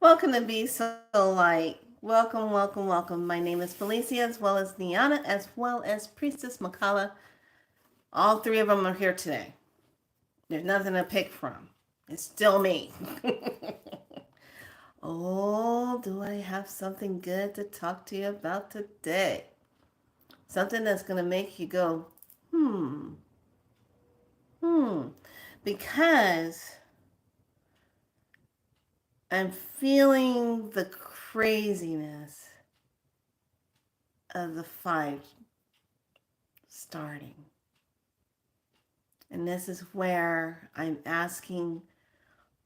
Welcome to Be So Light. Welcome, welcome, welcome. My name is Felicia, as well as Niana, as well as Priestess Makala. All three of them are here today. There's nothing to pick from. It's still me. Oh, do I have something good to talk to you about today? Something that's going to make you go, hmm, hmm. Because I'm feeling the craziness of the fight starting. And this is where I'm asking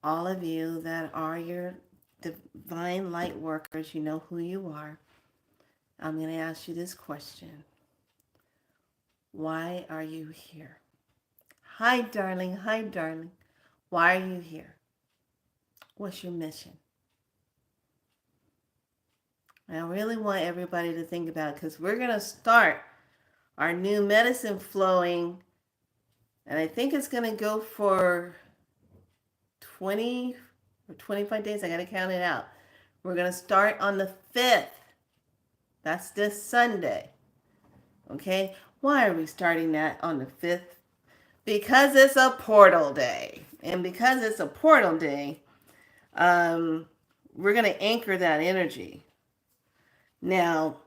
all of you that are your divine light workers, you know who you are. I'm going to ask you this question. Why are you here? Hi, darling. Hi, darling. Why are you here? What's your mission? I really want everybody to think about it because we're going to start our new medicine flowing, and I think it's going to go for 20 or 25 days. I got to count it out. We're going to start on the 5th. That's this Sunday. Okay? Why are we starting that on the 5th? Because it's a portal day. And because it's a portal day, we're going to anchor that energy. Now,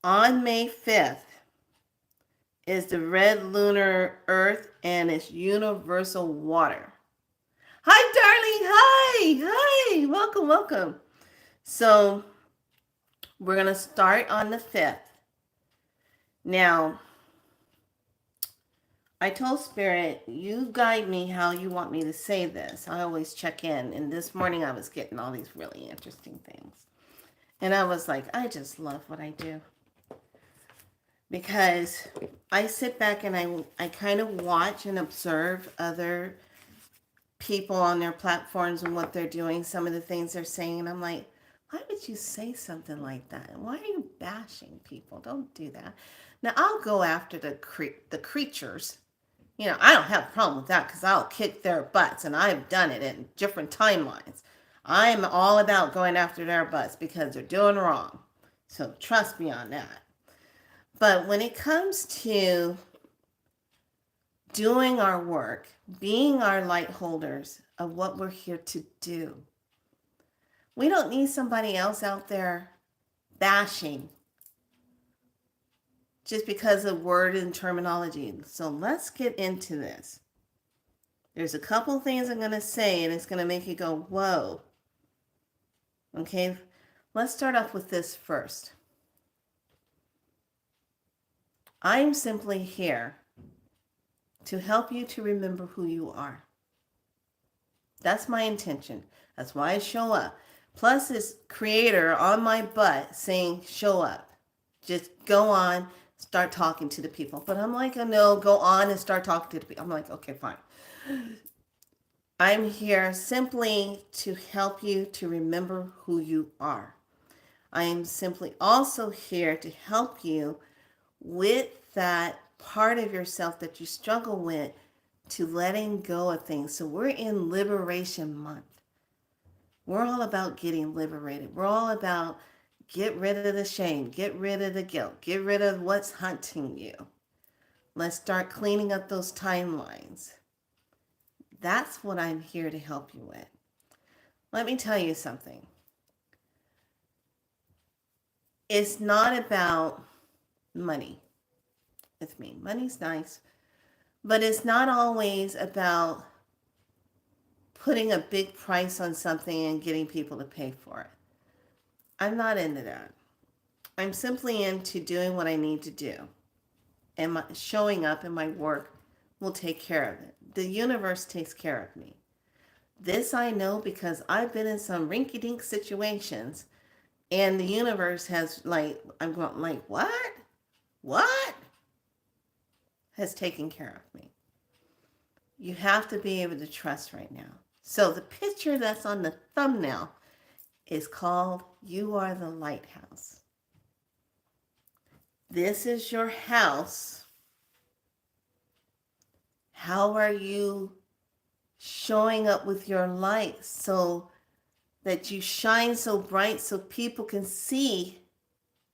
on May 5th is the red lunar earth and its universal water. Hi, darling. Hi. Hi. Welcome, welcome. So, we're going to start on the 5th. Now, I told Spirit, you guide me how you want me to say this. I always check in. And this morning I was getting all these really interesting things. And I was like, I just love what I do. Because I sit back and I kind of watch and observe other people on their platforms and what they're doing, some of the things they're saying. And I'm like, why would you say something like that? Why are you bashing people? Don't do that. Now, I'll go after the creatures. You know, I don't have a problem with that because I'll kick their butts, and I've done it in different timelines. I'm all about going after their butts because they're doing wrong. So trust me on that. But when it comes to doing our work, being our light holders of what we're here to do, we don't need somebody else out there bashing just because of word and terminology. So let's get into this. There's a couple things I'm going to say, and it's going to make you go, whoa. Okay, let's start off with this first. I'm simply here to help you to remember who you are. That's my intention. That's why I show up. Plus, this creator on my butt saying, show up. Just go on, start talking to the people. But I'm like, oh, no, go on and start talking to the people. I'm like, okay, fine. I'm here simply to help you to remember who you are. I am simply also here to help you with that part of yourself that you struggle with, to letting go of things. So we're in Liberation Month. We're all about getting liberated. We're all about get rid of the shame, get rid of the guilt, get rid of what's hunting you. Let's start cleaning up those timelines. That's what I'm here to help you with. Let me tell you something. It's not about money with me. Money's nice, but it's not always about putting a big price on something and getting people to pay for it. I'm not into that. I'm simply into doing what I need to do. And showing up in my work will take care of it. The universe takes care of me. This I know because I've been in some rinky-dink situations, and the universe has I'm going what? What? Has taken care of me. You have to be able to trust right now. So the picture that's on the thumbnail is called You Are the Lighthouse. This is your house. How are you showing up with your light so that you shine so bright so people can see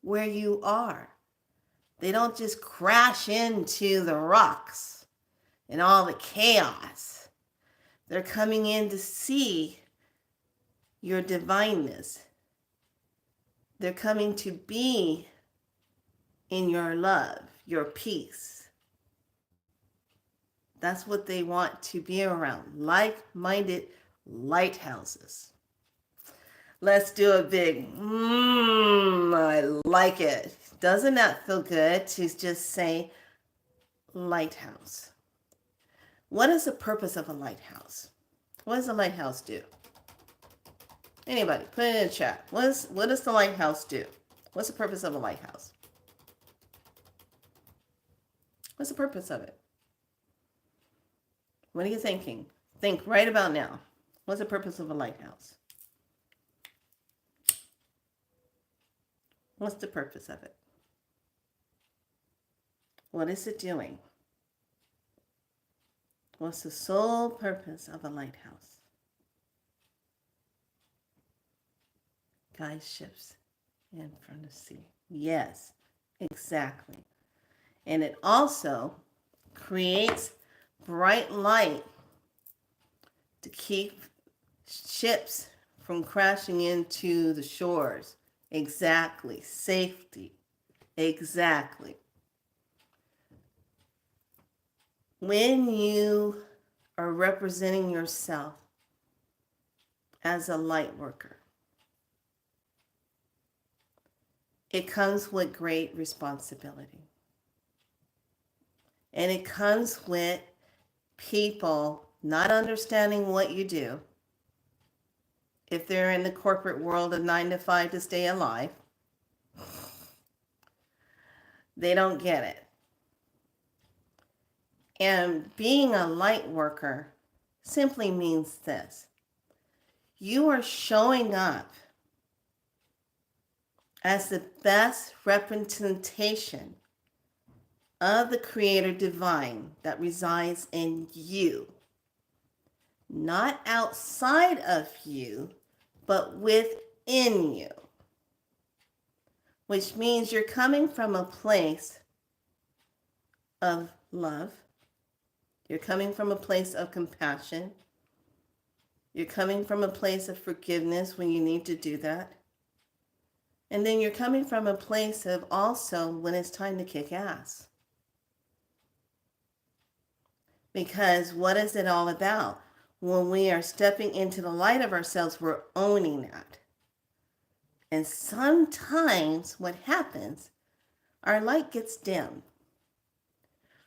where you are. They don't just crash into the rocks and all the chaos. They're coming in to see your divineness. They're coming to be in your love, your peace. That's what they want to be around, like-minded lighthouses. Let's do a big, I like it. Doesn't that feel good to just say lighthouse? What is the purpose of a lighthouse? What does a lighthouse do? Anybody, put it in the chat. What does the lighthouse do? What's the purpose of a lighthouse? What's the purpose of it? What are you thinking? Think right about now. What's the purpose of a lighthouse? What's the purpose of it? What is it doing? What's the sole purpose of a lighthouse? Guide ships in front of sea. Yes, exactly. And it also creates bright light to keep ships from crashing into the shores. Exactly. Safety. Exactly. When you are representing yourself as a light worker, it comes with great responsibility. And it comes with people not understanding what you do. If they're in the corporate world of 9 to 5 to stay alive, they don't get it. And being a light worker simply means this. You are showing up as the best representation of the Creator Divine that resides in you. Not outside of you, but within you. Which means you're coming from a place of love. You're coming from a place of compassion. You're coming from a place of forgiveness when you need to do that. And then you're coming from a place of also when it's time to kick ass. Because what is it all about? When we are stepping into the light of ourselves, we're owning that. And sometimes what happens, our light gets dim.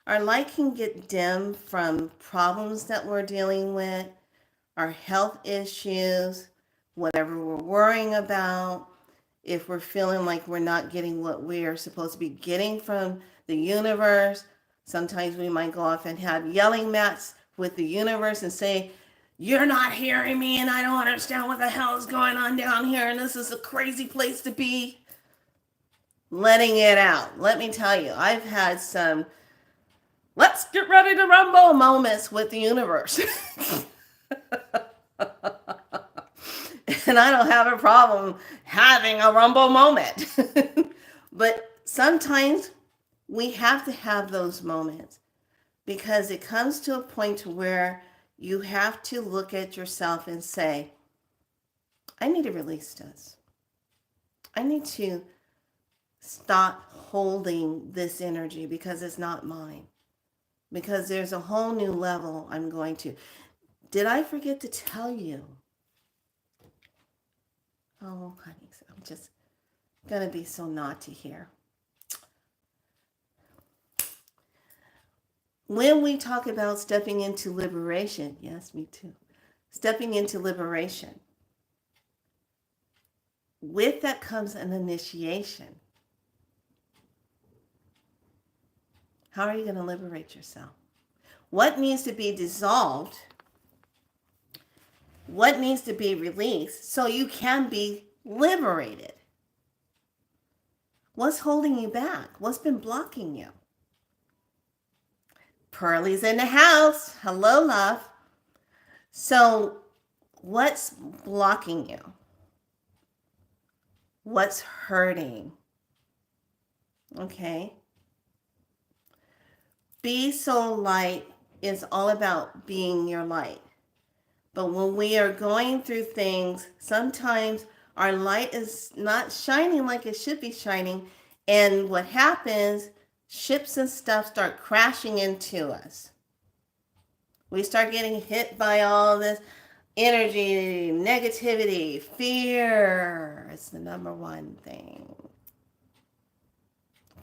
Our light can get dim from problems that we're dealing with, our health issues, whatever we're worrying about, if we're feeling like we're not getting what we are supposed to be getting from the universe. Sometimes we might go off and have yelling matches with the universe and say, you're not hearing me and I don't understand what the hell is going on down here and this is a crazy place to be. Letting it out. Let me tell you, I've had some let's get ready to rumble moments with the universe. And I don't have a problem having a rumble moment. But sometimes we have to have those moments because it comes to a point where you have to look at yourself and say, I need to release this. I need to stop holding this energy because it's not mine. Because there's a whole new level I'm going to. Did I forget to tell you? Oh, honey, I'm just going to be so naughty here. When we talk about stepping into liberation, yes, me too. Stepping into liberation. With that comes an initiation. How are you going to liberate yourself? What needs to be dissolved? What needs to be released so you can be liberated? What's holding you back? What's been blocking you? Pearlie's in the house. Hello, love. So what's blocking you? what's hurting. Okay? Be so light is all about being your light. But when we are going through things, sometimes our light is not shining like it should be shining. And what happens, ships and stuff start crashing into us. We start getting hit by all this energy, negativity, fear. It's the number one thing.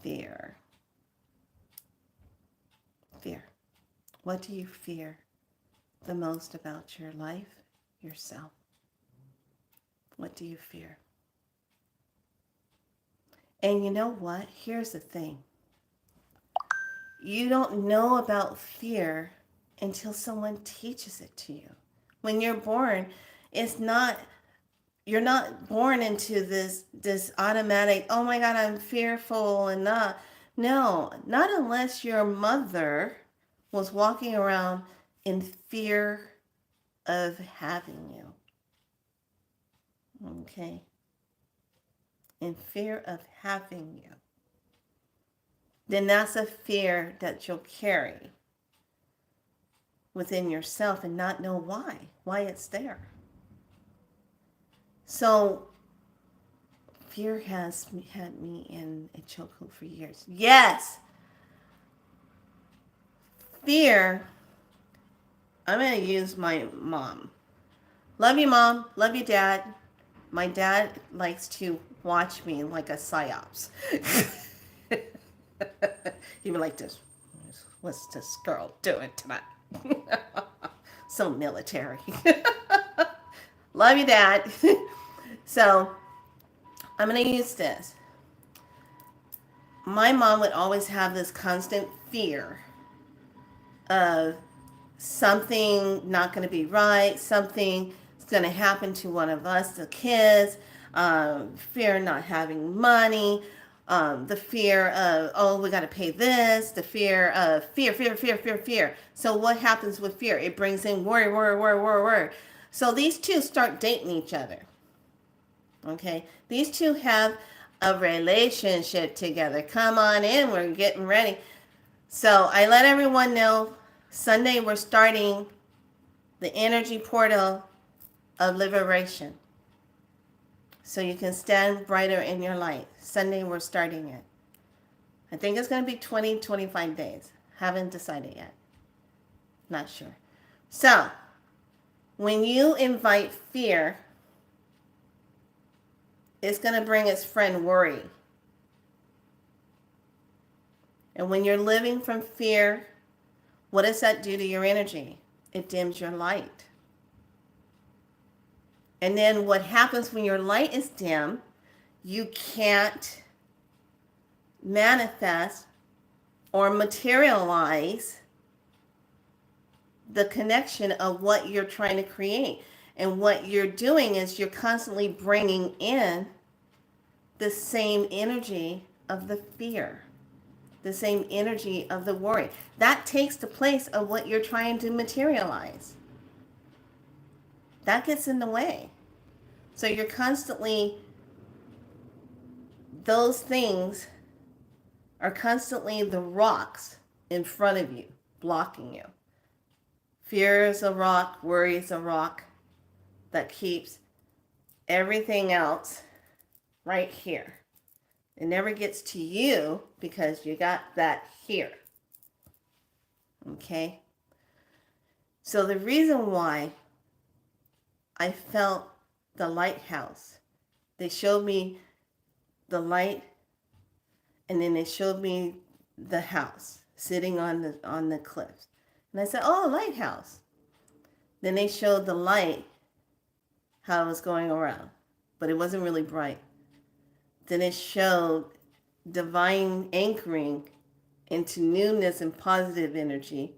Fear. Fear. What do you fear the most about your life, yourself? What do you fear? And you know what? Here's the thing. You don't know about fear until someone teaches it to you. When you're born, you're not born into this automatic, oh my God, I'm fearful and not. No, not unless your mother was walking around in fear of having you. Okay? In fear of having you. Then that's a fear that you'll carry within yourself and not know why it's there. So fear has had me in a chokehold for years. Yes. Fear. I'm going to use my mom. Love you, Mom. Love you, Dad. My dad likes to watch me like a psyops. He'd be like this. What's this girl doing tonight? So military. Love you, Dad. So I'm going to use this. My mom would always have this constant fear of something not going to be right, something is going to happen to one of us, the kids, fear of not having money, the fear of, oh, we got to pay this, the fear of fear. So what happens with fear? It brings in worry. So these two start dating each other. Okay? These two have a relationship together. Come on in, we're getting ready. So I let everyone know Sunday we're starting the energy portal of liberation. So you can stand brighter in your light. Sunday we're starting it. I think it's going to be 25 days. Haven't decided yet. Not sure. So when you invite fear, it's going to bring its friend worry. And when you're living from fear, what does that do to your energy? It dims your light. And then what happens when your light is dim, you can't manifest or materialize the connection of what you're trying to create. And what you're doing is you're constantly bringing in the same energy of the fear, the same energy of the worry. That takes the place of what you're trying to materialize. That gets in the way. So you're constantly, those things are constantly the rocks in front of you, blocking you. Fear is a rock, worry is a rock that keeps everything else right here. It never gets to you because you got that here. Okay? So the reason why I felt the lighthouse, they showed me the light, and then they showed me the house sitting on the cliffs. And I said, oh, lighthouse. Then they showed the light, how it was going around, but it wasn't really bright. Then it showed divine anchoring into newness and positive energy,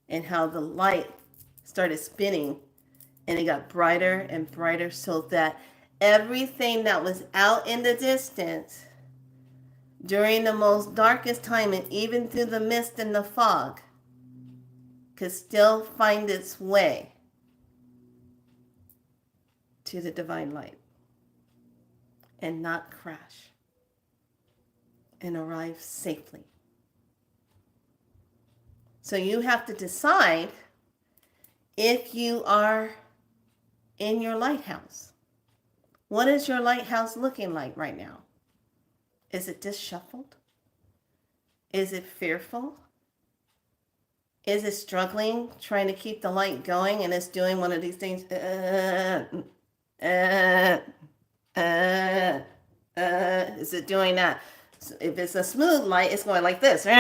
and how the light started spinning and it got brighter and brighter, so that everything that was out in the distance during the most darkest time, and even through the mist and the fog, could still find its way to the divine light. and not crash and arrive safely. So you have to decide if you are in your lighthouse. What is your lighthouse looking like right now? Is it disheveled? Is it fearful? Is it struggling, trying to keep the light going, and it's doing one of these things? Is it doing that? So if it's a smooth light, it's going like this. I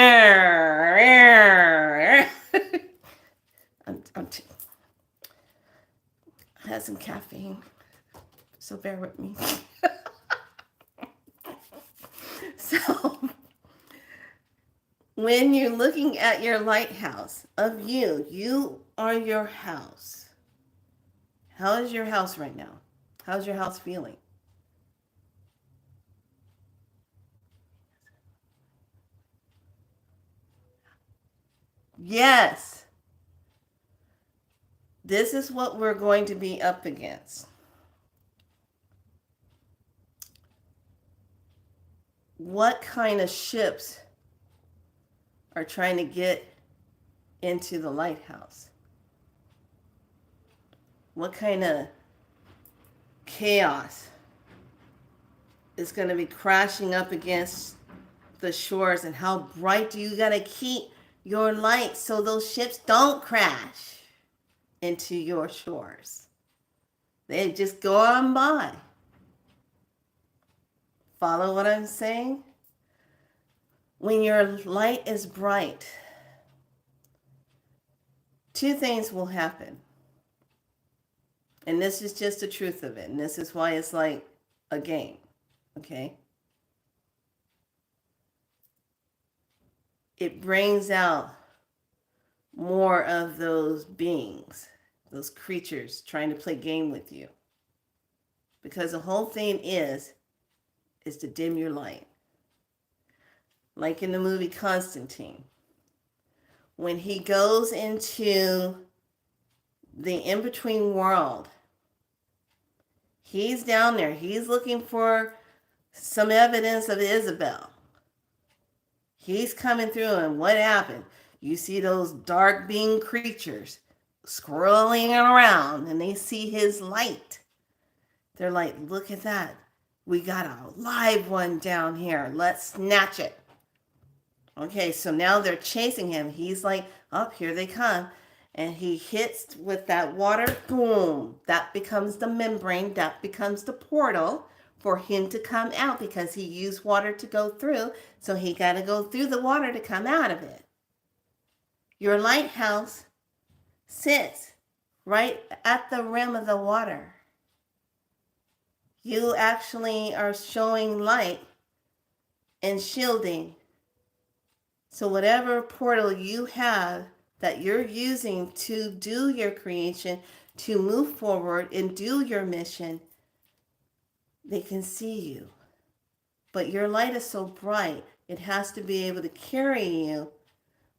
had some caffeine, so bear with me. So, when you're looking at your lighthouse of you, you are your house. How is your house right now? How's your house feeling? Yes. This is what we're going to be up against. What kind of ships are trying to get into the lighthouse? What kind of chaos is going to be crashing up against the shores, and how bright do you got to keep your light so those ships don't crash into your shores? They just go on by. Follow what I'm saying? When your light is bright, two things will happen. And this is just the truth of it. And this is why it's like a game. Okay? It brings out more of those beings, those creatures trying to play game with you. Because the whole thing is to dim your light. Like in the movie Constantine, when he goes into the in-between world, he's down there. He's looking for some evidence of Isabel. He's coming through, and what happened? You see those dark being creatures scrolling around, and they see his light. They're like, look at that. We got a live one down here. Let's snatch it. Okay, so now they're chasing him. He's like, oh, here they come. And he hits with that water. Boom. That becomes the membrane. That becomes the portal for him to come out, because he used water to go through. So he got to go through the water to come out of it. Your lighthouse sits right at the rim of the water. You actually are showing light and shielding. So whatever portal you have that you're using to do your creation, to move forward and do your mission, they can see you. But your light is so bright, it has to be able to carry you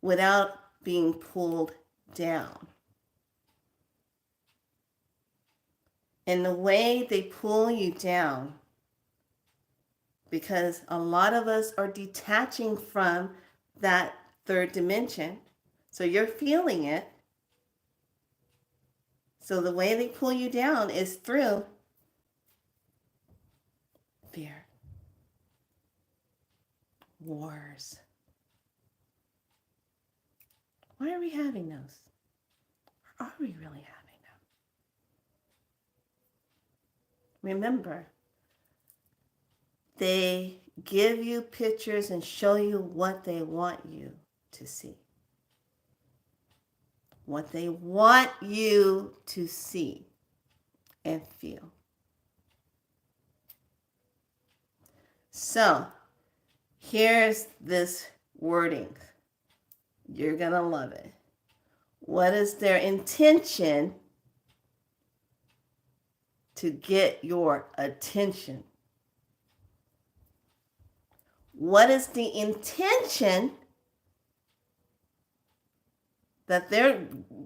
without being pulled down. And the way they pull you down, because a lot of us are detaching from that third dimension, so you're feeling it. So the way they pull you down is through fear, wars. Why are we having those? Or are we really having them? Remember, they give you pictures and show you what they want you to see. What they want you to see and feel. So, here's this wording. You're going to love it. What is their intention to get your attention? What is the intention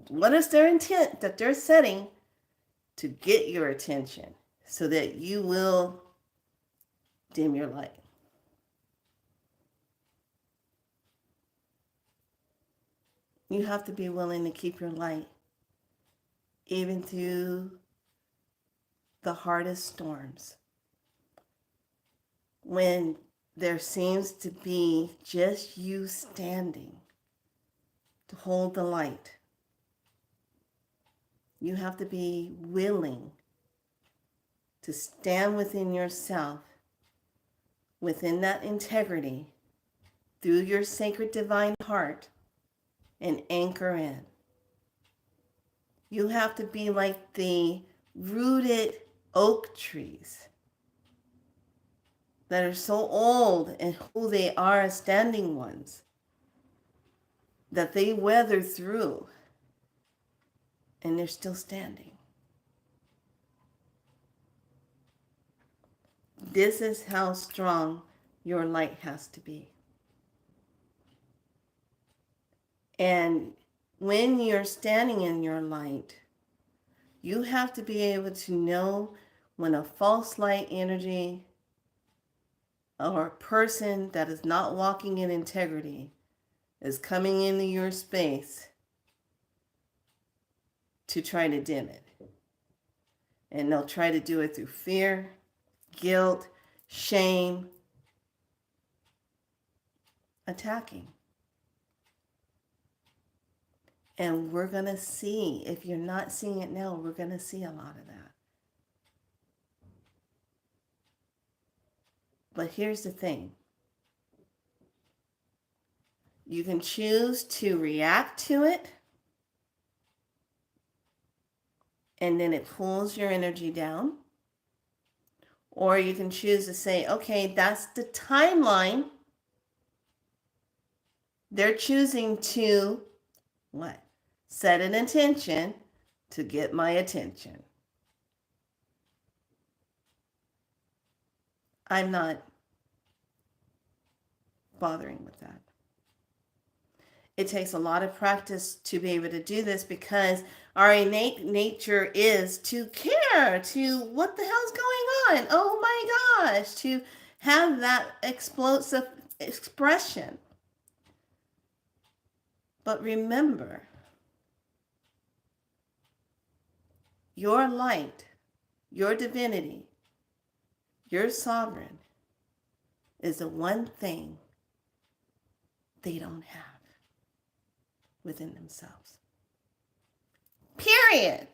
what is their intent that they're setting to get your attention so that you will dim your light. You have to be willing to keep your light even through the hardest storms. When there seems to be just you standing to hold the light, you have to be willing to stand within yourself, within that integrity, through your sacred divine heart, and anchor in. You have to be like the rooted oak trees that are so old and who they are as standing ones, that they weather through and they're still standing. This is how strong your light has to be. And when you're standing in your light, you have to be able to know when a false light energy or a person that is not walking in integrity is coming into your space to try to dim it. And they'll try to do it through fear, guilt, shame, attacking. And we're going to see, if you're not seeing it now, we're going to see a lot of that. But here's the thing. You can choose to react to it, and then it pulls your energy down. Or you can choose to say, okay, that's the timeline. They're choosing to, what? Set an intention to get my attention. I'm not bothering with that. It takes a lot of practice to be able to do this because our innate nature is to care, to what the hell's going on? Oh my gosh, to have that explosive expression. But remember, your light, your divinity, your sovereign is the one thing they don't have within themselves. Period.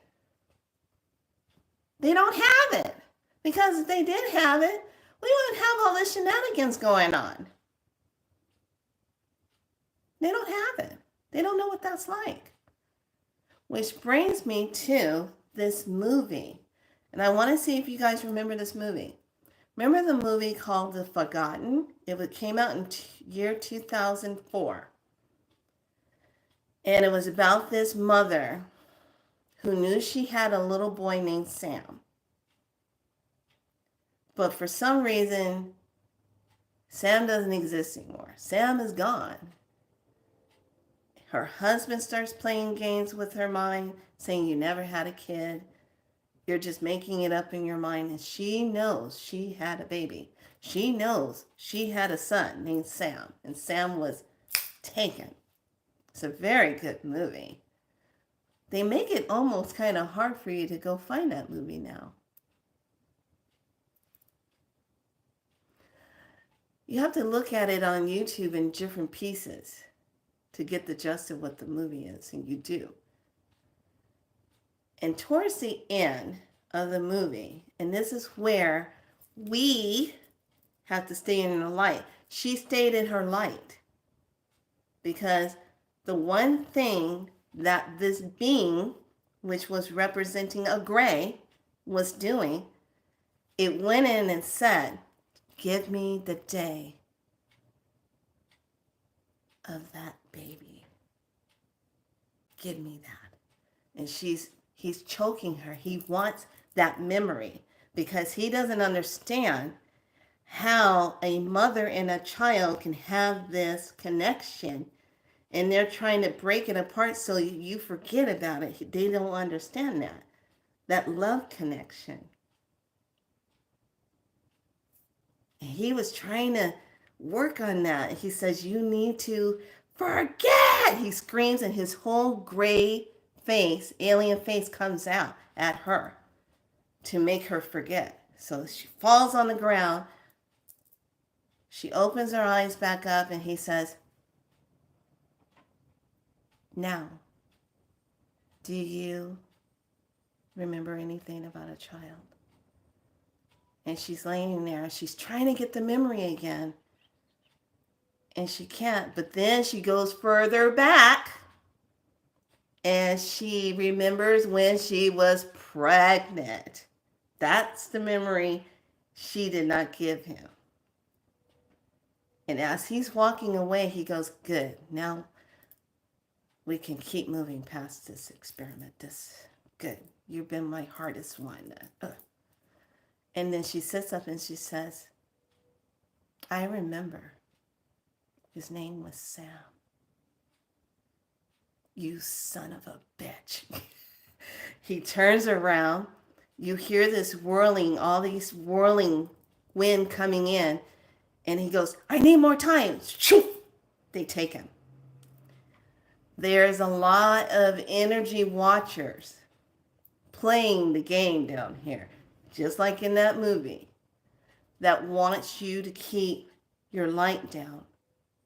They don't have it. Because if they did have it, we wouldn't have all this shenanigans going on. They don't have it. They don't know what that's like. Which brings me to this movie. And I want to see if you guys remember this movie. Remember the movie called The Forgotten? It came out in year 2004. And it was about this mother who knew she had a little boy named Sam. But for some reason, Sam doesn't exist anymore. Sam is gone. Her husband starts playing games with her mind, saying you never had a kid. You're just making it up in your mind. And she knows she had a baby. She knows she had a son named Sam. And Sam was taken. It's a very good movie. They make it almost kind of hard for you to go find that movie now. You have to look at it on YouTube in different pieces to get the gist of what the movie is, and you do. And towards the end of the movie, and this is where we have to stay in the light. She stayed in her light because the one thing that this being, which was representing a gray, was doing, it went in and said, give me the day of that baby. Give me that. And he's choking her. He wants that memory because he doesn't understand how a mother and a child can have this connection, and they're trying to break it apart so you forget about it. They don't understand that love connection. And he was trying to work on that. He says, you need to forget. He screams and his whole gray face, alien face, comes out at her to make her forget. So she falls on the ground. She opens her eyes back up and he says, now, do you remember anything about a child? And she's laying there. She's trying to get the memory again. And she can't. But then she goes further back. And she remembers when she was pregnant. That's the memory she did not give him. And as he's walking away, he goes, good. Now we can keep moving past this experiment. Good. You've been my hardest one. And then she sits up and she says, I remember. His name was Sam. You son of a bitch. He turns around. You hear this whirling, all these whirling wind coming in. And he goes, I need more time. They take him. There's a lot of energy watchers playing the game down here, just like in that movie, that wants you to keep your light down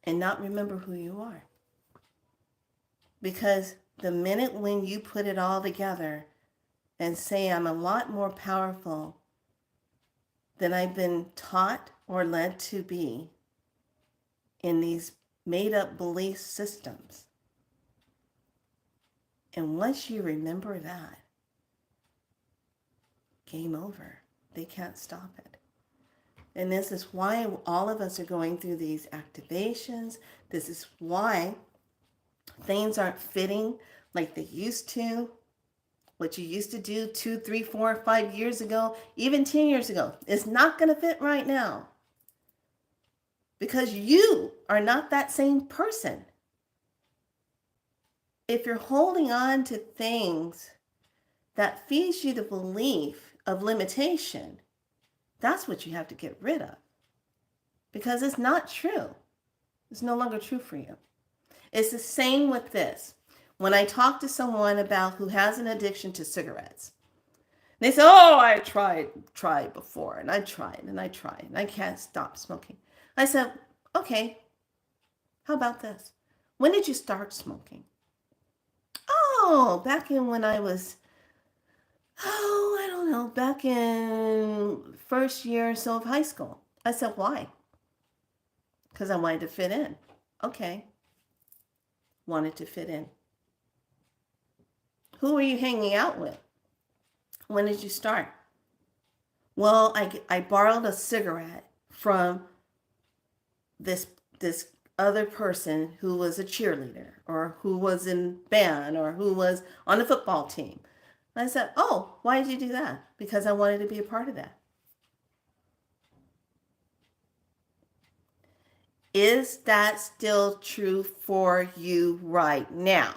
and not remember who you are. Because the minute when you put it all together and say, I'm a lot more powerful than I've been taught or led to be in these made-up belief systems, and once you remember that, game over. They can't stop it. And this is why all of us are going through these activations. This is why things aren't fitting like they used to. What you used to do 2, 3, 4, 5 years ago, even 10 years ago, is not going to fit right now. Because you are not that same person. If you're holding on to things that feeds you the belief of limitation, that's what you have to get rid of. Because it's not true. It's no longer true for you. It's the same with this. When I talk to someone about who has an addiction to cigarettes, they say, oh, I tried before, and I tried, and I can't stop smoking. I said, okay, how about this? When did you start smoking? Oh, back in when I was, I don't know, back in first year or so of high school. I said, why? Because I wanted to fit in. Okay. Wanted to fit in. Who were you hanging out with? When did you start? Well, I borrowed a cigarette from this other person who was a cheerleader or who was in band or who was on the football team. And I said, oh, why did you do that? Because I wanted to be a part of that. Is that still true for you right now?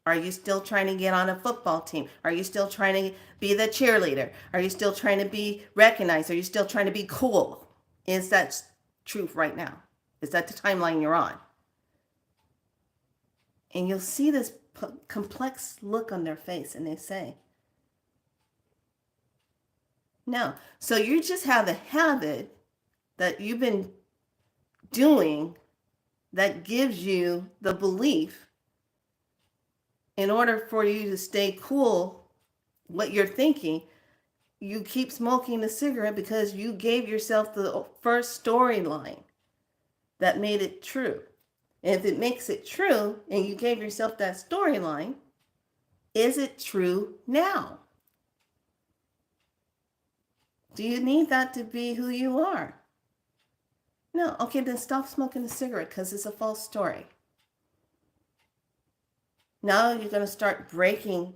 Are you still trying to get on a football team? Are you still trying to be the cheerleader? Are you still trying to be recognized? Are you still trying to be cool? Is that true right now? Is that the timeline you're on? And you'll see this complex look on their face and they say, no. So you just have a habit that you've been doing that gives you the belief in order for you to stay cool, what you're thinking, you keep smoking the cigarette because you gave yourself the first storyline that made it true. And if it makes it true and you gave yourself that storyline, is it true now? Do you need that to be who you are? No. Okay, then stop smoking the cigarette because it's a false story. Now you're going to start breaking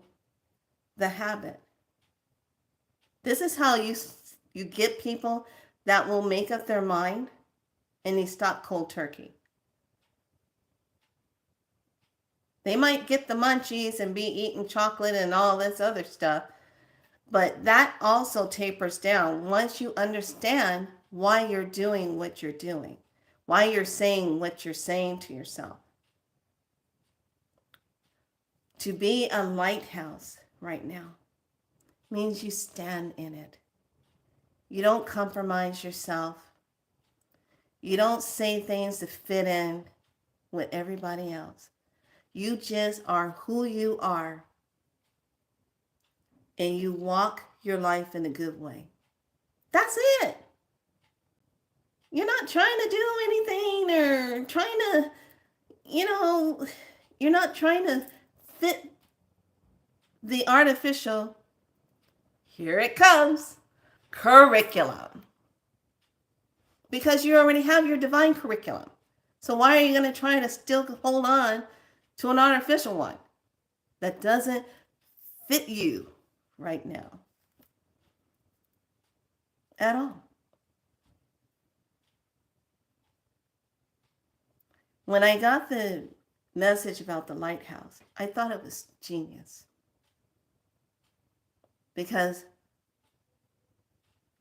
the habit. This is how you get people that will make up their mind and they stop cold turkey. They might get the munchies and be eating chocolate and all this other stuff, But that also tapers down once you understand why you're doing what you're doing, why you're saying what you're saying to yourself. To be a lighthouse right now means you stand in it. You don't compromise yourself. You don't say things to fit in with everybody else. You just are who you are, and you walk your life in a good way. That's it. You're not trying to do anything or trying to, you're not trying to fit the artificial, here it comes, curriculum. Because you already have your divine curriculum. So why are you going to try to still hold on to an artificial one that doesn't fit you right now at all? When I got the message about the lighthouse, I thought it was genius. Because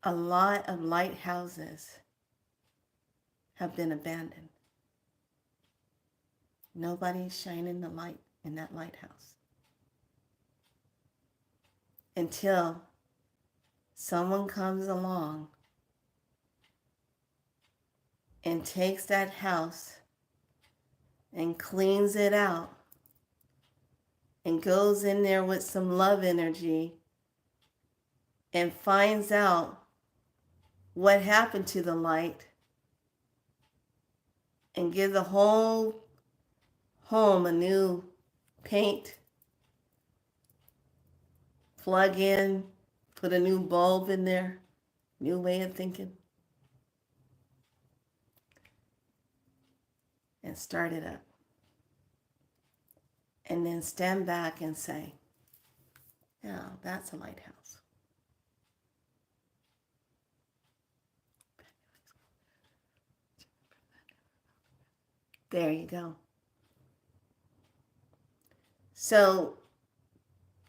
a lot of lighthouses have been abandoned. Nobody's shining the light in that lighthouse until someone comes along and takes that house and cleans it out and goes in there with some love energy and finds out what happened to the light and give the whole home a new paint, plug in, put a new bulb in there, new way of thinking, and start it up. And then stand back and say, yeah, that's a lighthouse. There you go. So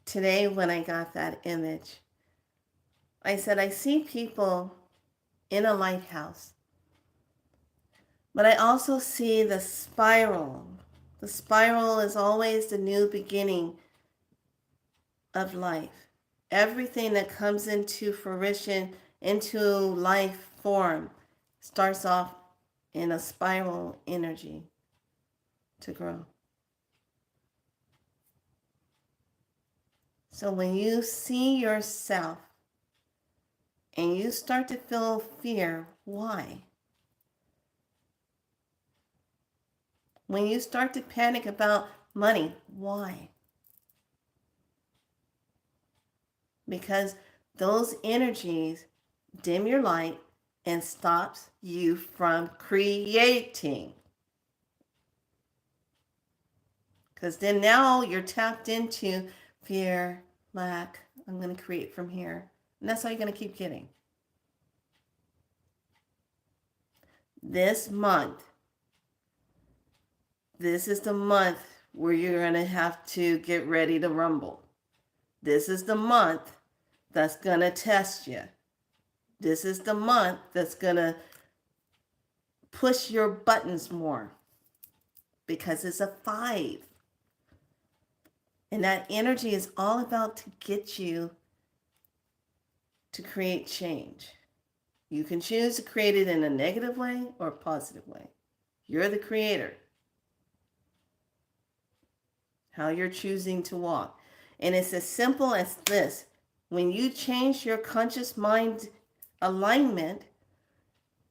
today when I got that image, I said, I see people in a lighthouse, but I also see the spiral. The spiral is always the new beginning of life. Everything that comes into fruition, into life form, starts off in a spiral energy to grow. So when you see yourself and you start to feel fear, why? When you start to panic about money, why? Because those energies dim your light and stops you from creating. Because then now you're tapped into fear, lack. I'm going to create from here. And that's all you're going to keep getting. This month, this is the month where you're going to have to get ready to rumble. This is the month that's going to test you. This is the month that's going to push your buttons more because it's a 5. And that energy is all about to get you to create change. You can choose to create it in a negative way or a positive way. You're the creator. How you're choosing to walk. And it's as simple as this. When you change your conscious mind alignment,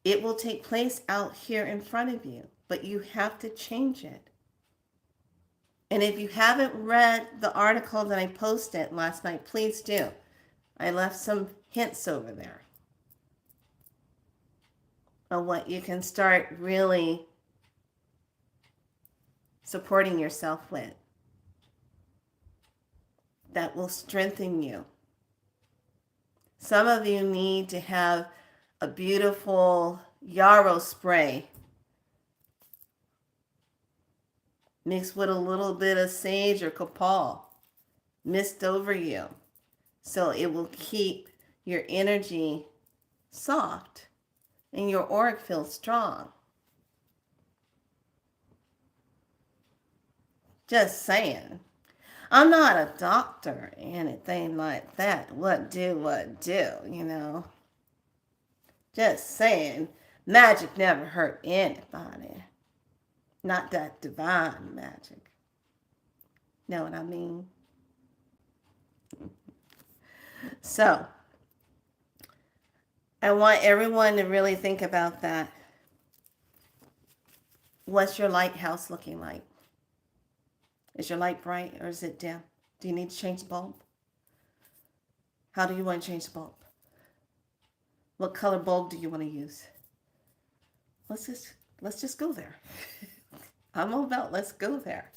it will take place out here in front of you. But you have to change it. And if you haven't read the article that I posted last night, please do. I left some hints over there of what you can start really supporting yourself with. That will strengthen you. Some of you need to have a beautiful yarrow spray mixed with a little bit of sage or copal mist over you. So it will keep your energy soft and your auric field strong. Just saying. I'm not a doctor or anything like that. What do, you know? Just saying. Magic never hurt anybody. Not that divine magic. Know what I mean? So, I want everyone to really think about that. What's your lighthouse looking like? Is your light bright or is it dim? Do you need to change the bulb? How do you want to change the bulb? What color bulb do you want to use? Let's just go there. I'm all about let's go there.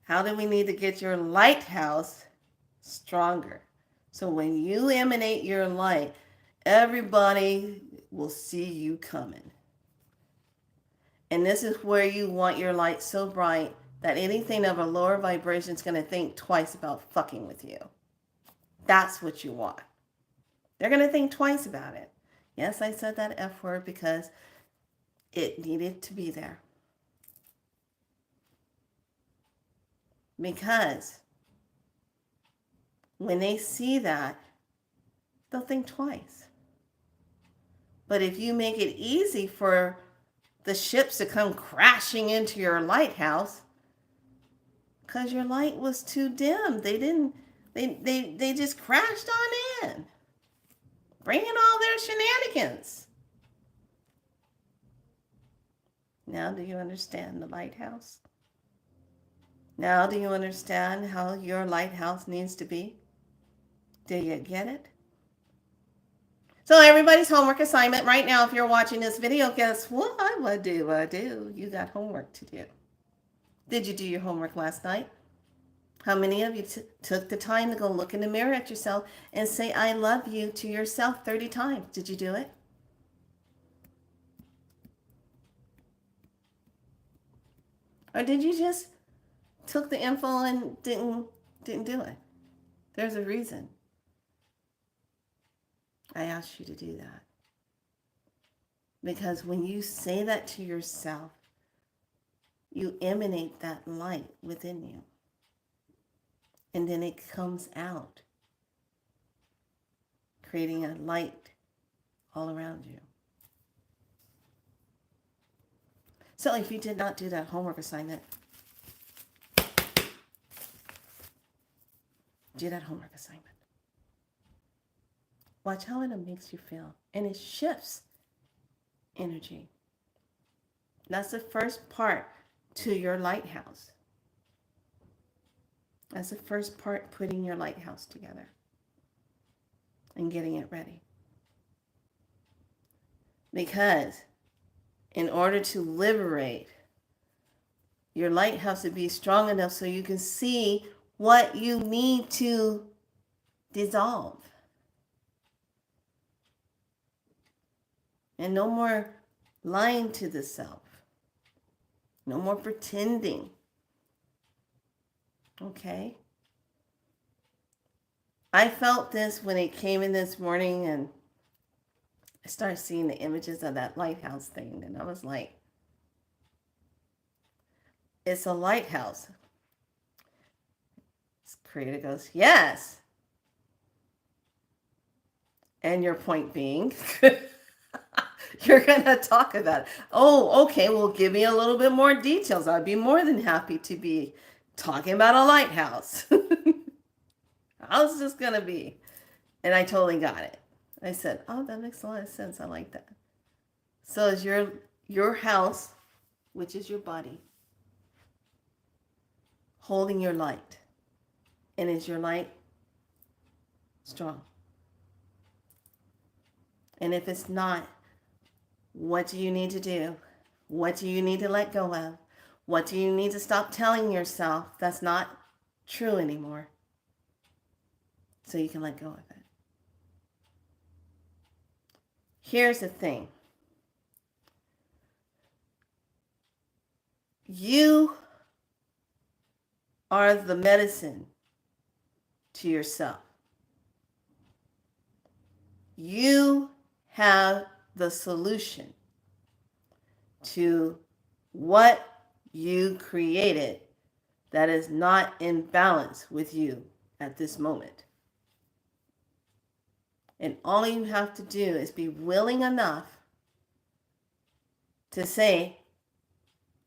How do we need to get your lighthouse stronger? So when you emanate your light, everybody will see you coming. And this is where you want your light so bright that anything of a lower vibration is going to think twice about fucking with you. That's what you want. They're going to think twice about it. Yes, I said that F word because it needed to be there. Because when they see that, they'll think twice. But if you make it easy for the ships to come crashing into your lighthouse, because your light was too dim, they just crashed on in, bringing all their shenanigans. Now do you understand the lighthouse? Now do you understand how your lighthouse needs to be? Do you get it? So everybody's homework assignment right now, if you're watching this video, guess what? What do I do? You got homework to do. Did you do your homework last night? How many of you took the time to go look in the mirror at yourself and say, I love you to yourself 30 times? Did you do it? Or did you just took the info and didn't do it? There's a reason I asked you to do that. Because when you say that to yourself, you emanate that light within you. And then it comes out, creating a light all around you. So if you did not do that homework assignment, do that homework assignment. Watch how it makes you feel. And it shifts energy. That's the first part to your lighthouse. That's the first part, putting your lighthouse together and getting it ready. Because in order to liberate, your lighthouse to be strong enough so you can see what you need to dissolve. And no more lying to the self. No more pretending. Okay? I felt this when it came in this morning, and I started seeing the images of that lighthouse thing, and I was like, it's a lighthouse. This creator goes, yes. And your point being, you're going to talk about it. Oh, okay, well, give me a little bit more details. I'd be more than happy to be talking about a lighthouse. How's this going to be? And I totally got it. I said, oh, that makes a lot of sense. I like that. So is your house, which is your body, holding your light? And is your light strong? And if it's not, what do you need to do? What do you need to let go of? What do you need to stop telling yourself that's not true anymore? So you can let go of it. Here's the thing. You are the medicine to yourself. You have the solution to what you created that is not in balance with you at this moment. And all you have to do is be willing enough to say,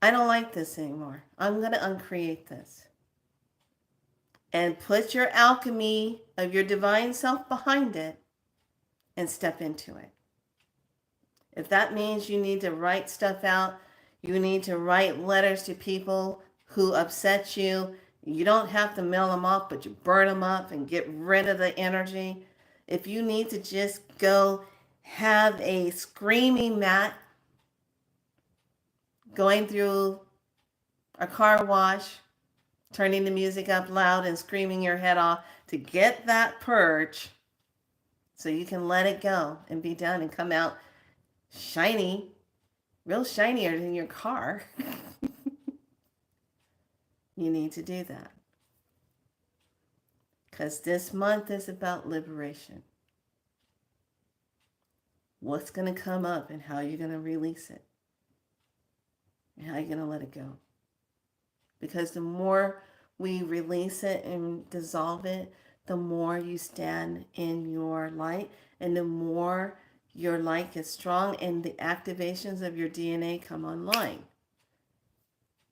I don't like this anymore. I'm going to uncreate this. And put your alchemy of your divine self behind it and step into it. If that means you need to write stuff out, you need to write letters to people who upset you, you don't have to mail them off, but you burn them up and get rid of the energy. If you need to just go have a screaming mat going through a car wash, turning the music up loud and screaming your head off to get that purge so you can let it go and be done and come out shiny, real shinier than your car. You need to do that. Because this month is about liberation. What's going to come up and how you're going to release it. And how you're going to let it go. Because the more we release it and dissolve it, the more you stand in your light, and the more your light gets strong and the activations of your DNA come online.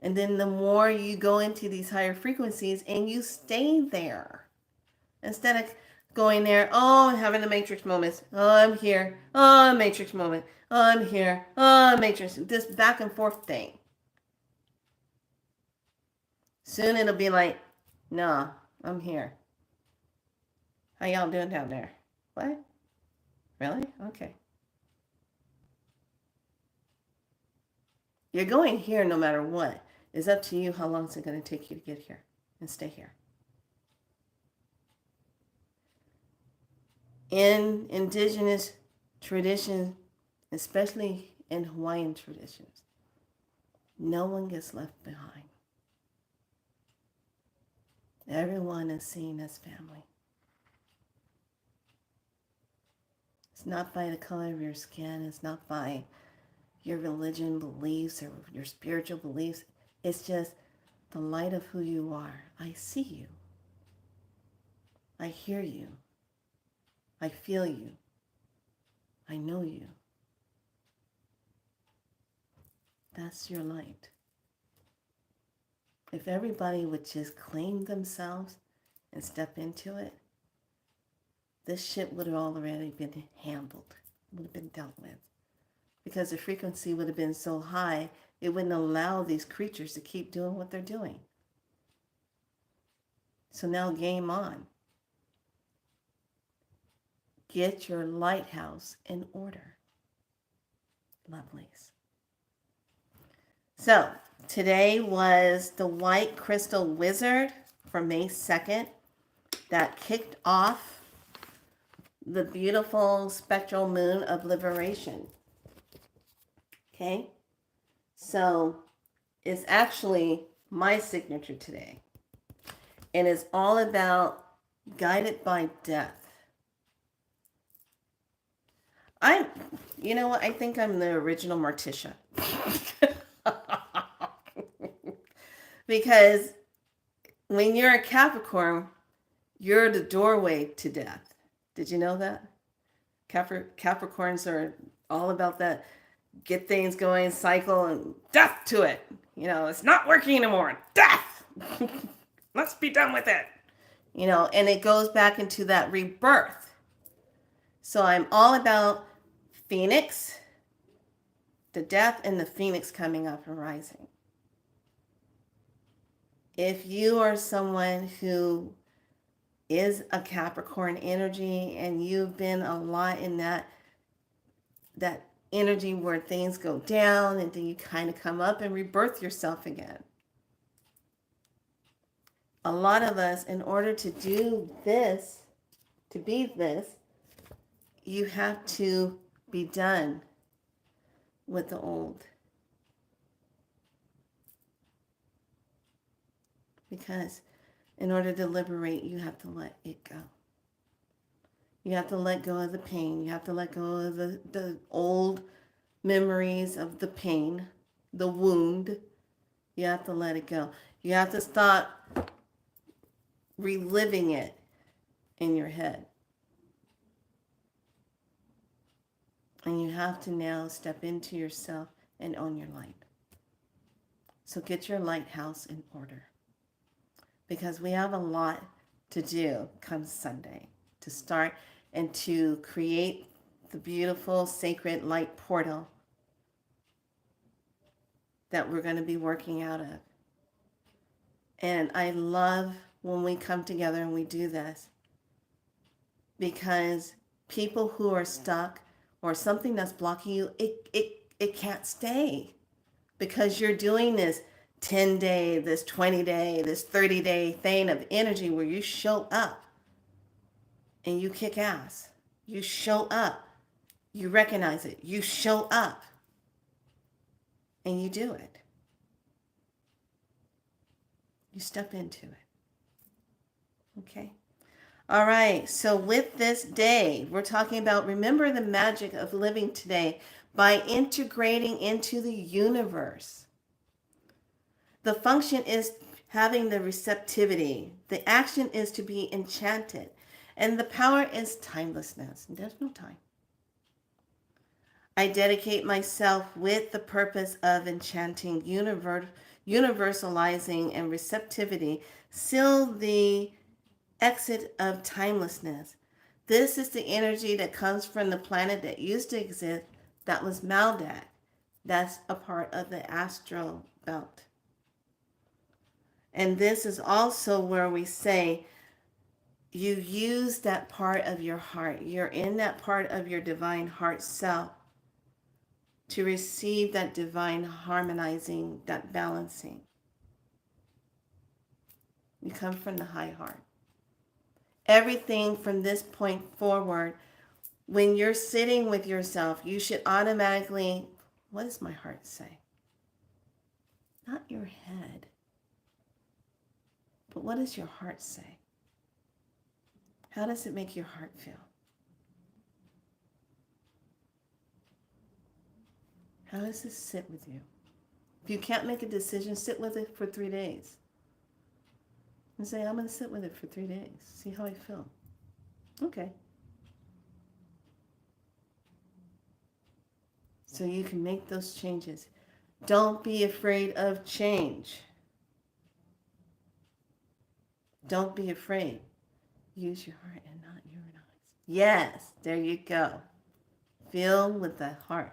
And then the more you go into these higher frequencies and you stay there. Instead of going there, oh, and having the matrix moments. Oh, I'm here. Oh, matrix moment. Oh, I'm here. Oh, matrix. This back and forth thing. Soon it'll be like, no, I'm here. How y'all doing down there? What? Really? Okay. You're going here no matter what. It's up to you how long it's going to take you to get here and stay here. In indigenous traditions, especially in Hawaiian traditions, no one gets left behind. Everyone is seen as family. It's not by the color of your skin. It's not by your religion beliefs or your spiritual beliefs. It's just the light of who you are. I see you. I hear you. I feel you. I know you. That's your light. If everybody would just claim themselves and step into it, this shit would have already been handled, would have been dealt with. Because the frequency would have been so high, it wouldn't allow these creatures to keep doing what they're doing. So now game on. Get your lighthouse in order, lovelies. So today was the White Crystal Wizard for May 2nd that kicked off the beautiful spectral moon of liberation. Okay, so it's actually my signature today. And it's all about guided by death. You know what? I think I'm the original Morticia. Because when you're a Capricorn, you're the doorway to death. Did you know that? Capricorns are all about that. Get things going, cycle, and death to it. You know, it's not working anymore. Death! Let's be done with it. You know, and it goes back into that rebirth. So I'm all about Phoenix, the death and the Phoenix coming up and rising. If you are someone who is a Capricorn energy and you've been a lot in that energy where things go down and then you kind of come up and rebirth yourself again. A lot of us, in order to do this, to be this, you have to be done with the old. Because In order to liberate, you have to let it go. You have to let go of the pain. You have to let go of the old memories of the pain, the wound. You have to let it go. You have to stop reliving it in your head. And you have to now step into yourself and own your light. So get your lighthouse in order. Because we have a lot to do come Sunday to start and to create the beautiful sacred light portal that we're going to be working out of. And I love when we come together and we do this, because people who are stuck or something that's blocking you, it can't stay, because you're doing this 10-day, this 20-day, this 30-day thing of energy where you show up and you kick ass. You show up. You recognize it. You show up and you do it. You step into it. Okay? All right. So with this day, we're talking about remember the magic of living today by integrating into the universe. The function is having the receptivity. The action is to be enchanted. And the power is timelessness. There's no time. I dedicate myself with the purpose of enchanting, universalizing, and receptivity. Seal the exit of timelessness. This is the energy that comes from the planet that used to exist, that was Maldak. That's a part of the astral belt. And this is also where we say you use that part of your heart. You're in that part of your divine heart self to receive that divine harmonizing, that balancing. You come from the high heart. Everything from this point forward, when you're sitting with yourself, you should automatically, what does my heart say? Not your head. But what does your heart say? How does it make your heart feel? How does this sit with you? If you can't make a decision, sit with it for 3 days. And say, I'm going to sit with it for 3 days. See how I feel. Okay. So you can make those changes. Don't be afraid of change. Don't be afraid. Use your heart and not your eyes. Yes, there you go. Feel with the heart,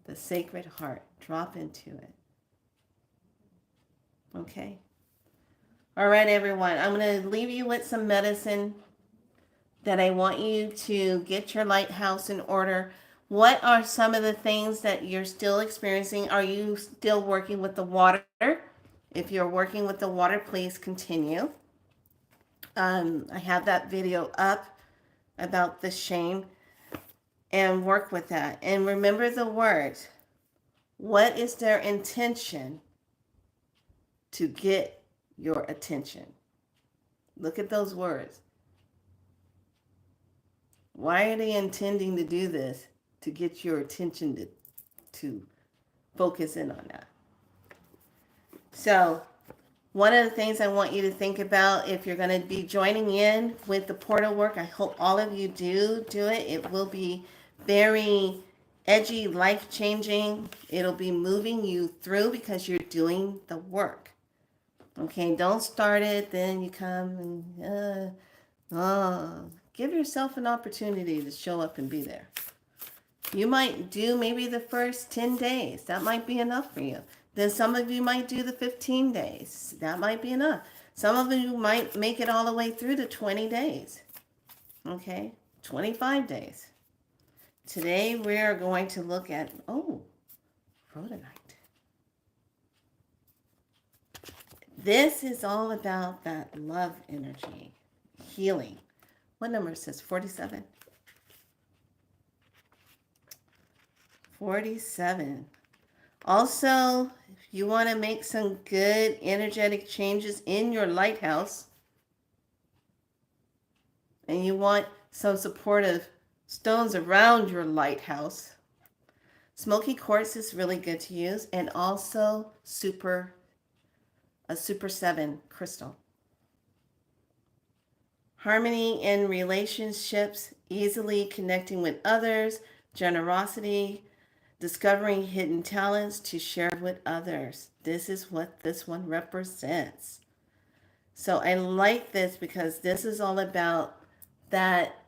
the sacred heart. Drop into it. Okay? All right, everyone. I'm going to leave you with some medicine that I want you to get your lighthouse in order. What are some of the things that you're still experiencing? Are you still working with the water? If you're working with the water, please continue. I have that video up about the shame, and work with that. And remember the words. What is their intention to get your attention? Look at those words. Why are they intending to do this? To get your attention to focus in on that. So one of the things I want you to think about, if you're going to be joining in with the portal work, I hope all of you do it. It will be very edgy, life-changing. It'll be moving you through because you're doing the work. Okay, don't start it, then you come and give yourself an opportunity to show up and be there. You might do maybe the first 10 days. That might be enough for you. Then some of you might do the 15 days. That might be enough. Some of you might make it all the way through to 20 days. Okay, 25 days. Today we are going to look at, rhodonite. This is all about that love energy, healing. What number is this? 47? 47. Also, if you want to make some good energetic changes in your lighthouse, and you want some supportive stones around your lighthouse, smoky quartz is really good to use, and also a super 7 crystal. Harmony in relationships, easily connecting with others, generosity, discovering hidden talents to share with others. This is what this one represents. So I like this because this is all about that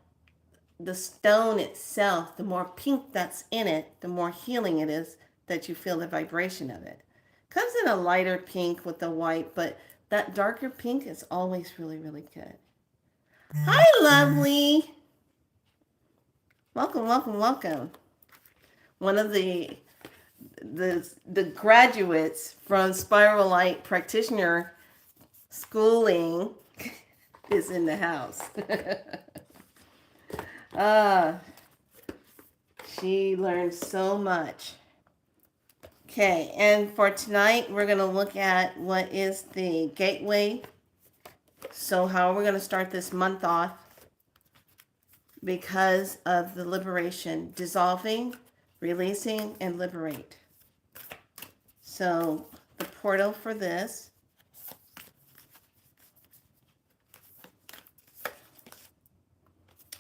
the stone itself, the more pink that's in it, the more healing it is that you feel the vibration of it. Comes in a lighter pink with the white, but that darker pink is always really, really good. Hi, lovely. Welcome, welcome, welcome. One of the graduates from Spiral Light Practitioner Schooling is in the house. She learned so much. Okay, and for tonight, we're going to look at what is the gateway. So how we're going to start this month off because of the liberation, dissolving, releasing, and liberate. So the portal for this.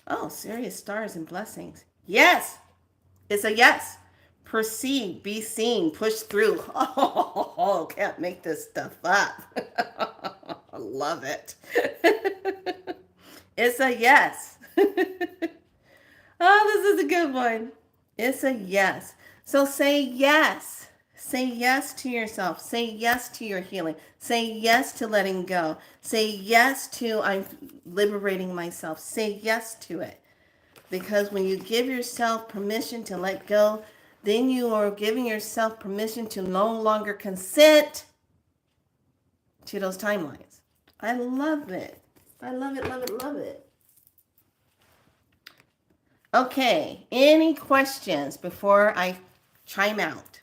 Oh, serious stars and blessings. Yes, it's a yes. Proceed, be seen, push through. Oh, can't make this stuff up. I love it. It's a yes. Oh, this is a good one. It's a yes. So say yes. Say yes to yourself. Say yes to your healing. Say yes to letting go. Say yes to I'm liberating myself. Say yes to it. Because when you give yourself permission to let go, then you are giving yourself permission to no longer consent to those timelines. I love it. I love it, love it, love it. Okay, any questions before I chime out?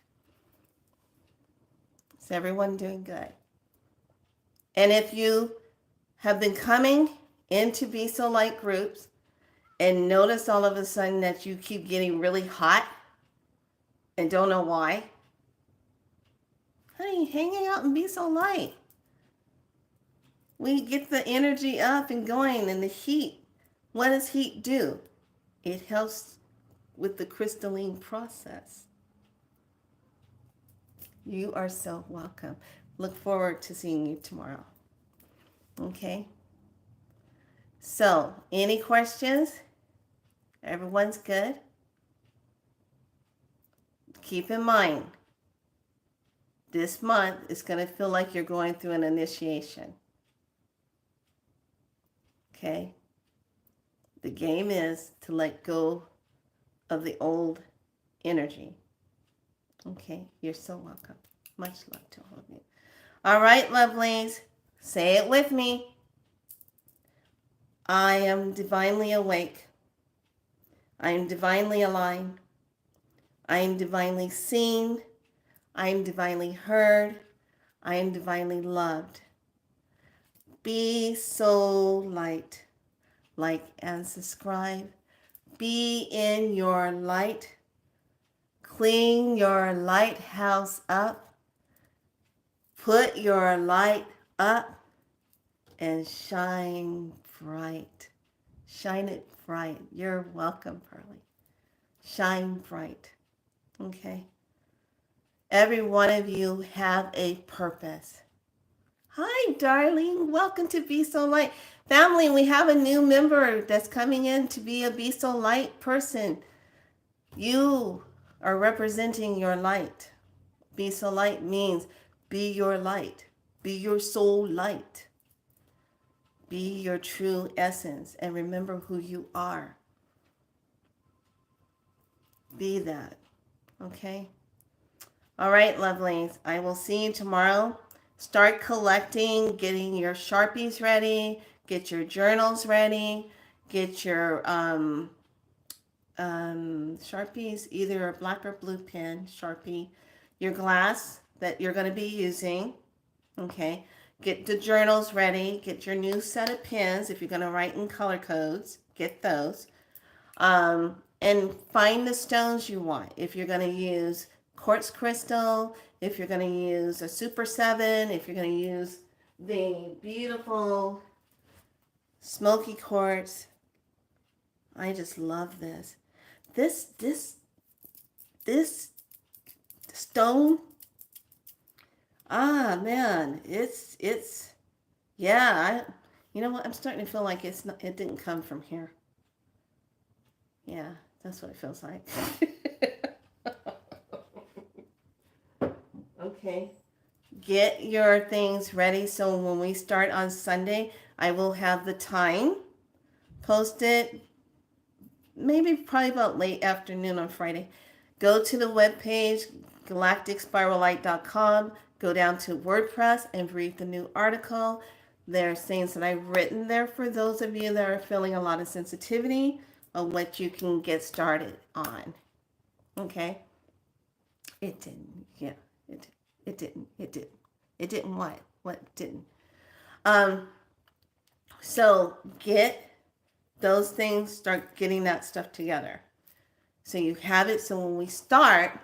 Is everyone doing good? And if you have been coming into Be So Light groups and notice all of a sudden that you keep getting really hot and don't know why, honey, hanging out and Be So Light. We get the energy up and going and the heat. What does heat do? It helps with the crystalline process. You are so welcome. Look forward to seeing you tomorrow. Okay? So, any questions? Everyone's good? Keep in mind, this month is going to feel like you're going through an initiation. Okay? The game is to let go of the old energy. Okay? You're so welcome. Much love to all of you. All right, lovelies. Say it with me. I am divinely awake. I am divinely aligned. I am divinely seen. I am divinely heard. I am divinely loved. Be so light. Like and subscribe. Be in your light. Clean your lighthouse up. Put your light up and shine bright. Shine it bright. You're welcome, Pearly. Shine bright. Okay? Every one of you have a purpose. Hi, darling. Welcome to Be So Light. Family, we have a new member that's coming in to be a Be So Light person. You are representing your light. Be So Light means be your light. Be your soul light. Be your true essence and remember who you are. Be that. Okay? All right, lovelies. I will see you tomorrow. Start collecting, getting your Sharpies ready, get your journals ready, get your Sharpies, either a black or blue pen, Sharpie, your glass that you're going to be using, okay? Get the journals ready. Get your new set of pens. If you're going to write in color codes, get those. And find the stones you want. If you're going to use quartz crystal, if you're going to use a Super 7, if you're going to use the beautiful smoky quartz. I just love this. This stone. Ah, man, it's yeah. You know what? I'm starting to feel like it didn't come from here. Yeah, that's what it feels like. Okay. Get your things ready so when we start on Sunday, I will have the time posted, maybe probably about late afternoon on Friday. Go to the webpage, galacticspiralite.com, go down to WordPress and read the new article. There are things that I've written there for those of you that are feeling a lot of sensitivity on what you can get started on. Okay? It didn't. Yeah, it didn't. It didn't. It didn't what? What didn't? So get those things, start getting that stuff together. So you have it. So when we start,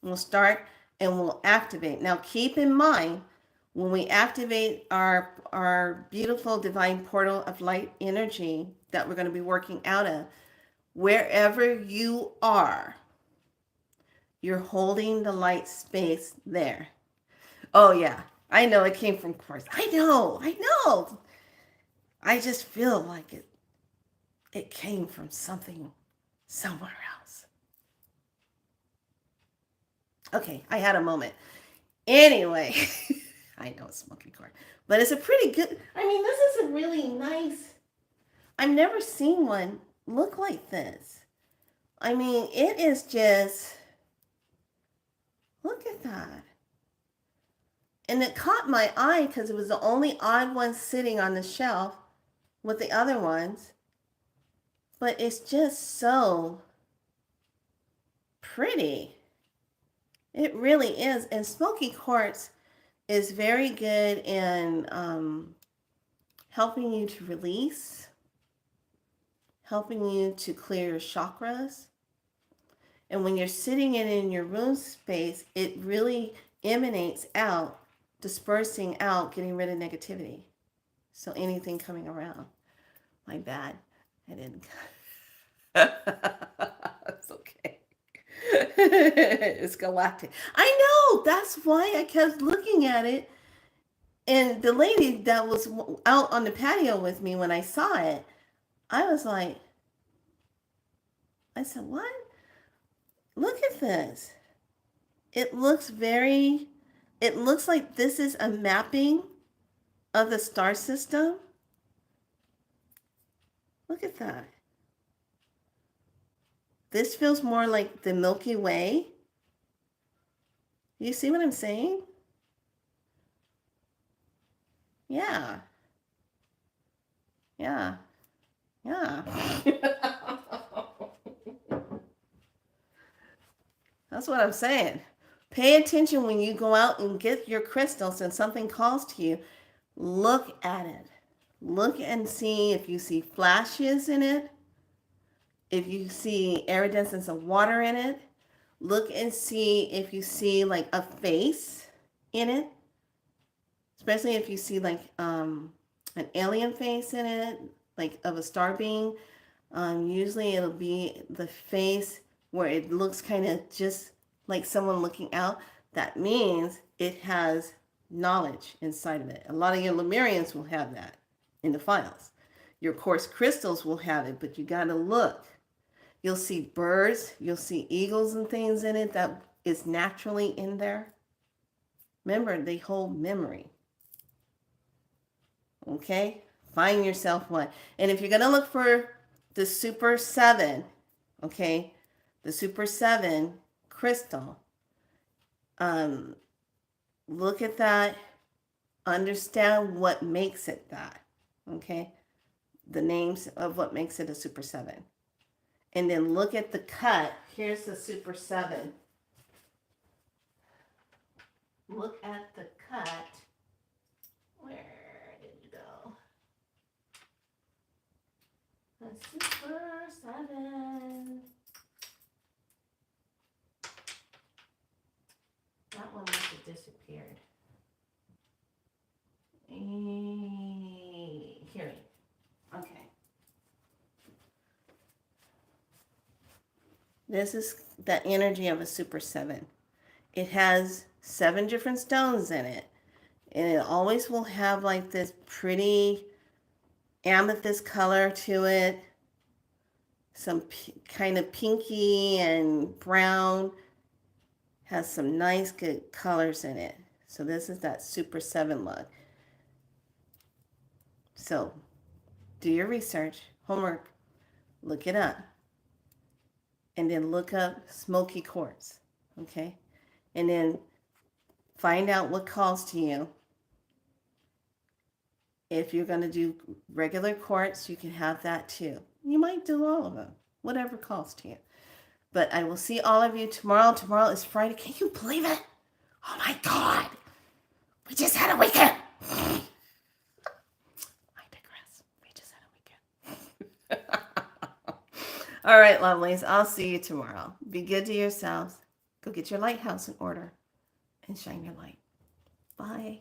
we'll start and we'll activate. Now keep in mind, when we activate our beautiful divine portal of light energy that we're going to be working out of, wherever you are, you're holding the light space there. Oh yeah, I know it came from Quartz. I know. I just feel like it came from something somewhere else. Okay, I had a moment. Anyway, I know it's smoky quartz, but it's a pretty good. I mean, this is a really nice. I've never seen one look like this. I mean, it is just. Look at that. And it caught my eye because it was the only odd one sitting on the shelf with the other ones. But it's just so pretty. It really is. And smoky quartz is very good in helping you to release, helping you to clear your chakras. And when you're sitting in your room space, it really emanates out, dispersing out, getting rid of negativity. So anything coming around. My bad. I didn't. It's okay. It's galactic. I know. That's why I kept looking at it. And the lady that was out on the patio with me when I saw it, I was like, I said, what? Look at this. It looks like this is a mapping of the star system. Look at that. This feels more like the Milky Way. You see what I'm saying? Yeah. Yeah. Yeah. That's what I'm saying. Pay attention when you go out and get your crystals and something calls to you. Look at it. Look and see if you see flashes in it. If you see iridescence of water in it. Look and see if you see like a face in it. Especially if you see like an alien face in it, like of a star being. Usually it'll be the face where it looks kind of just like someone looking out. That means it has knowledge inside of it. A lot of your Lemurians will have that in the files. Your quartz crystals will have it, but you got to look. You'll see birds, you'll see eagles and things in it that is naturally in there. Remember, they hold memory. Okay? Find yourself one. And if you're going to look for the Super 7, okay, the Super 7 crystal, look at that, understand what makes it that, okay, the names of what makes it a Super 7. And then look at the cut. Here's the Super 7. Look at the cut A Super 7. That one must have disappeared. Here. Okay. This is the energy of a Super 7. It has 7 different stones in it. And it always will have like this pretty amethyst color to it. Some kind of pinky and brown. Has some nice good colors in it. So this is that Super 7 look. So do your research, homework, look it up. And then look up smoky quartz, okay? And then find out what calls to you. If you're going to do regular quartz, you can have that too. You might do all of them, whatever calls to you. But I will see all of you tomorrow. Tomorrow is Friday. Can you believe it? Oh my God. We just had a weekend. I digress. We just had a weekend. All right, lovelies. I'll see you tomorrow. Be good to yourselves. Go get your lighthouse in order and shine your light. Bye.